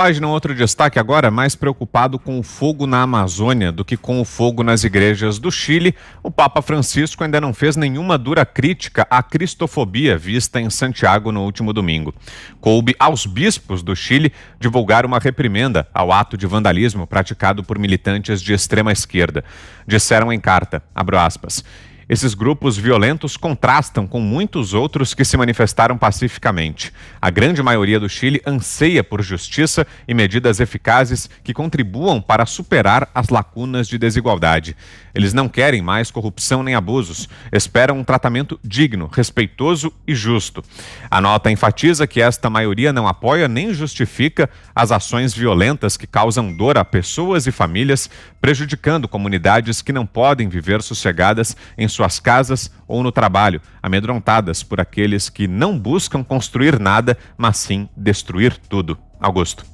Página, outro destaque agora, mais preocupado com o fogo na Amazônia do que com o fogo nas igrejas do Chile, o Papa Francisco ainda não fez nenhuma dura crítica à cristofobia vista em Santiago no último domingo. Coube aos bispos do Chile divulgar uma reprimenda ao ato de vandalismo praticado por militantes de extrema esquerda. Disseram em carta, abro aspas, esses grupos violentos contrastam com muitos outros que se manifestaram pacificamente. A grande maioria do Chile anseia por justiça e medidas eficazes que contribuam para superar as lacunas de desigualdade. Eles não querem mais corrupção nem abusos. Esperam um tratamento digno, respeitoso e justo. A nota enfatiza que esta maioria não apoia nem justifica as ações violentas que causam dor a pessoas e famílias, prejudicando comunidades que não podem viver sossegadas em suas casas ou no trabalho, amedrontadas por aqueles que não buscam construir nada, mas sim destruir tudo. Augusto.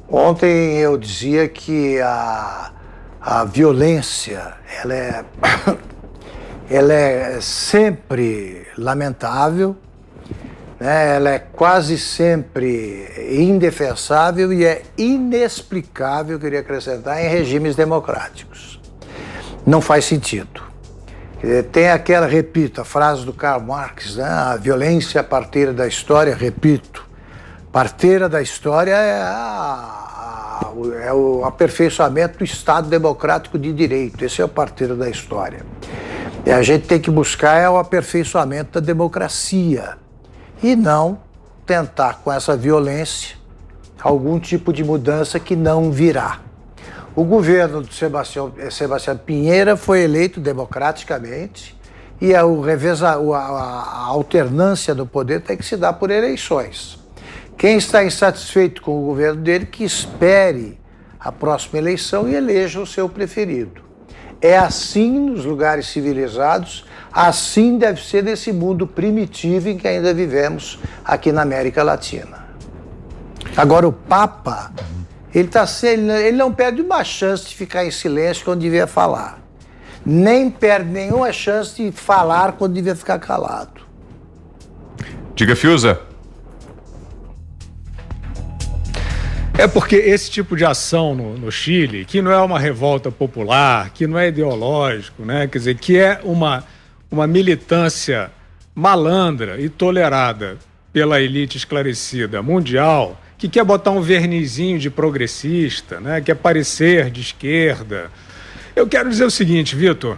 Ontem eu dizia que a violência, ela é sempre lamentável, né? Ela é quase sempre indefensável e é inexplicável, queria acrescentar, em regimes democráticos. Não faz sentido. Tem aquela, repito, a frase do Karl Marx, né? A violência é a parteira da história, repito. Parteira da história é o aperfeiçoamento do Estado Democrático de Direito. Esse é o parteiro da história. E a gente tem que buscar o aperfeiçoamento da democracia e não tentar com essa violência algum tipo de mudança que não virá. O governo do Sebastião Pinheira foi eleito democraticamente e a alternância do poder tem que se dar por eleições. Quem está insatisfeito com o governo dele, que espere a próxima eleição e eleja o seu preferido. É assim nos lugares civilizados, assim deve ser nesse mundo primitivo em que ainda vivemos aqui na América Latina. Agora o Papa, ele não perde uma chance de ficar em silêncio quando devia falar. Nem perde nenhuma chance de falar quando devia ficar calado. Diga, Fiuza. É porque esse tipo de ação no Chile, que não é uma revolta popular, que não é ideológico, né? Quer dizer, que é uma militância malandra e tolerada pela elite esclarecida mundial, que quer botar um vernizinho de progressista, né? Quer parecer de esquerda. Eu quero dizer o seguinte, Vitor,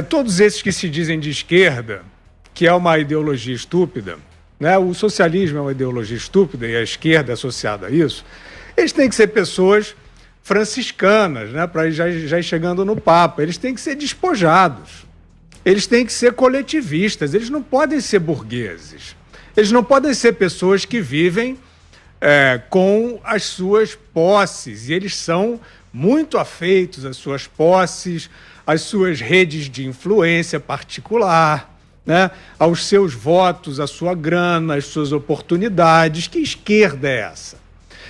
todos esses que se dizem de esquerda, que é uma ideologia estúpida, né? O socialismo é uma ideologia estúpida e a esquerda é associada a isso, eles têm que ser pessoas franciscanas, né, para já ir chegando no Papa. Eles têm que ser despojados. Eles têm que ser coletivistas. Eles não podem ser burgueses. Eles não podem ser pessoas que vivem com as suas posses. E eles são muito afeitos às suas posses, às suas redes de influência particular, né, aos seus votos, à sua grana, às suas oportunidades. Que esquerda é essa?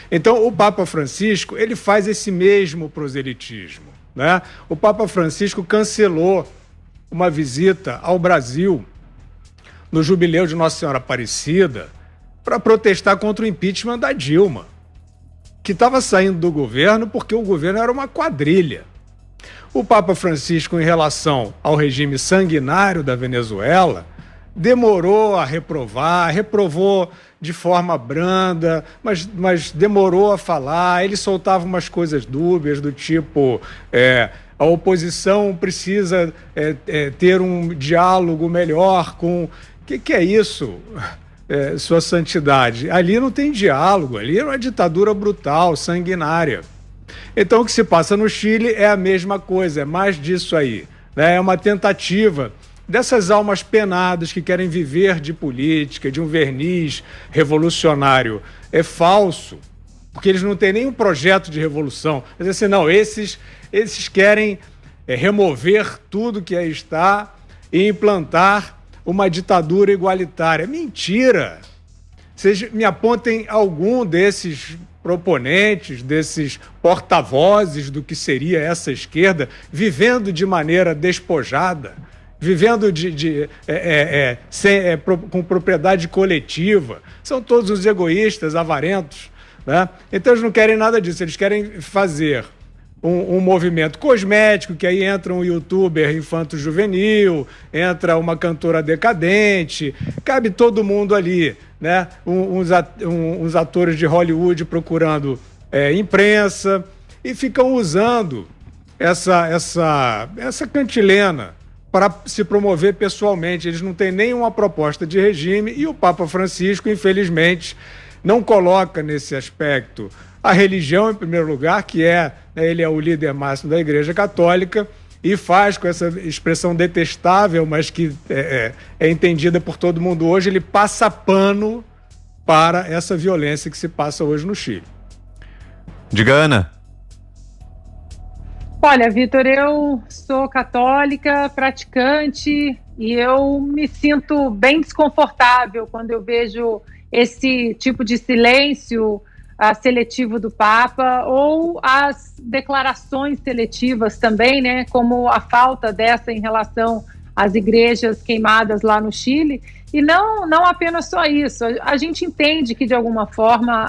Então, o Papa Francisco, ele faz esse mesmo proselitismo, né? O Papa Francisco cancelou uma visita ao Brasil no jubileu de Nossa Senhora Aparecida para protestar contra o impeachment da Dilma, que estava saindo do governo porque o governo era uma quadrilha. O Papa Francisco, em relação ao regime sanguinário da Venezuela, demorou a reprovar, reprovou de forma branda, mas demorou a falar. Ele soltava umas coisas dúbias do tipo, a oposição precisa ter um diálogo melhor com... O que é isso, Sua Santidade? Ali não tem diálogo, ali é uma ditadura brutal, sanguinária. Então o que se passa no Chile é a mesma coisa, é mais disso aí, né? É uma tentativa dessas almas penadas que querem viver de política, de um verniz revolucionário. É falso, porque eles não têm nenhum projeto de revolução. Mas assim, não, esses querem remover tudo que aí está e implantar uma ditadura igualitária. Mentira! Vocês me apontem algum desses proponentes, desses porta-vozes do que seria essa esquerda, vivendo de maneira despojada, vivendo com propriedade coletiva. São todos os egoístas, avarentos, né? Então eles não querem nada disso, eles querem fazer um movimento cosmético, que aí entra um youtuber infanto-juvenil, entra uma cantora decadente, cabe todo mundo ali, né? Uns atores de Hollywood procurando imprensa, e ficam usando essa cantilena para se promover pessoalmente. Eles não têm nenhuma proposta de regime, e o Papa Francisco, infelizmente, não coloca nesse aspecto a religião em primeiro lugar, que ele é o líder máximo da Igreja Católica, e faz com essa expressão detestável, mas que é entendida por todo mundo hoje, ele passa pano para essa violência que se passa hoje no Chile. Diga, Ana. Olha, Vitor, eu sou católica, praticante, e eu me sinto bem desconfortável quando eu vejo esse tipo de silêncio seletivo do Papa, ou as declarações seletivas também, né, como a falta dessa em relação às igrejas queimadas lá no Chile. E não apenas só isso, a gente entende que de alguma forma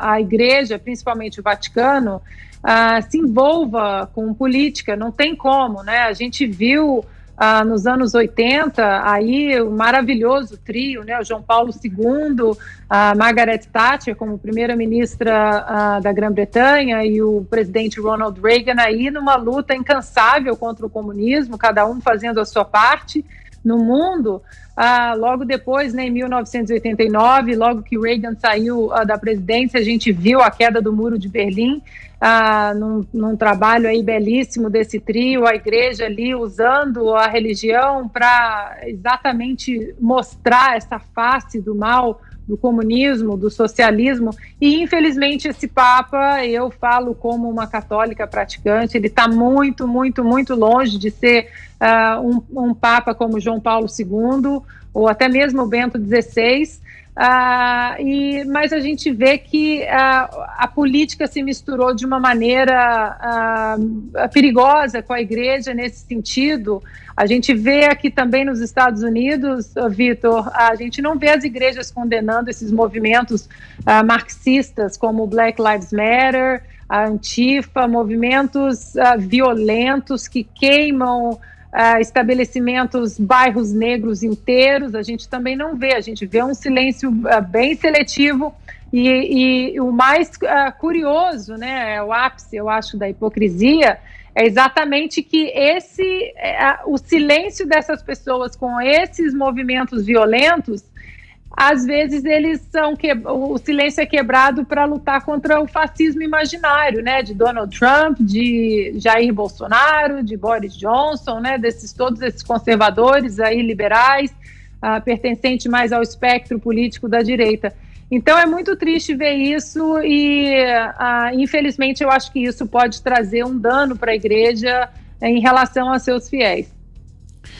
a igreja, principalmente o Vaticano, se envolva com política, não tem como, né? A gente viu nos anos 80, aí o maravilhoso trio, né, o João Paulo II, a Margaret Thatcher como primeira-ministra da Grã-Bretanha, e o presidente Ronald Reagan aí numa luta incansável contra o comunismo, cada um fazendo a sua parte no mundo. Logo depois, né, em 1989, logo que Reagan saiu da presidência, a gente viu a queda do Muro de Berlim, num trabalho aí belíssimo desse trio, a igreja ali usando a religião para exatamente mostrar essa face do mal do comunismo, do socialismo. E infelizmente esse Papa, eu falo como uma católica praticante, ele está muito, muito, muito longe de ser um Papa como João Paulo II, ou até mesmo Bento XVI, mas a gente vê que a política se misturou de uma maneira perigosa com a igreja nesse sentido. A gente vê aqui também nos Estados Unidos, Vitor, a gente não vê as igrejas condenando esses movimentos marxistas como o Black Lives Matter, a Antifa, movimentos violentos que queimam estabelecimentos, bairros negros inteiros. A gente também não vê, a gente vê um silêncio bem seletivo, e o mais curioso, né, o ápice, eu acho, da hipocrisia, é exatamente que o silêncio dessas pessoas com esses movimentos violentos, às vezes o silêncio é quebrado para lutar contra o fascismo imaginário, né, de Donald Trump, de Jair Bolsonaro, de Boris Johnson, né, todos esses conservadores aí, liberais, pertencentes mais ao espectro político da direita. Então é muito triste ver isso, e infelizmente eu acho que isso pode trazer um dano para a igreja em relação a seus fiéis.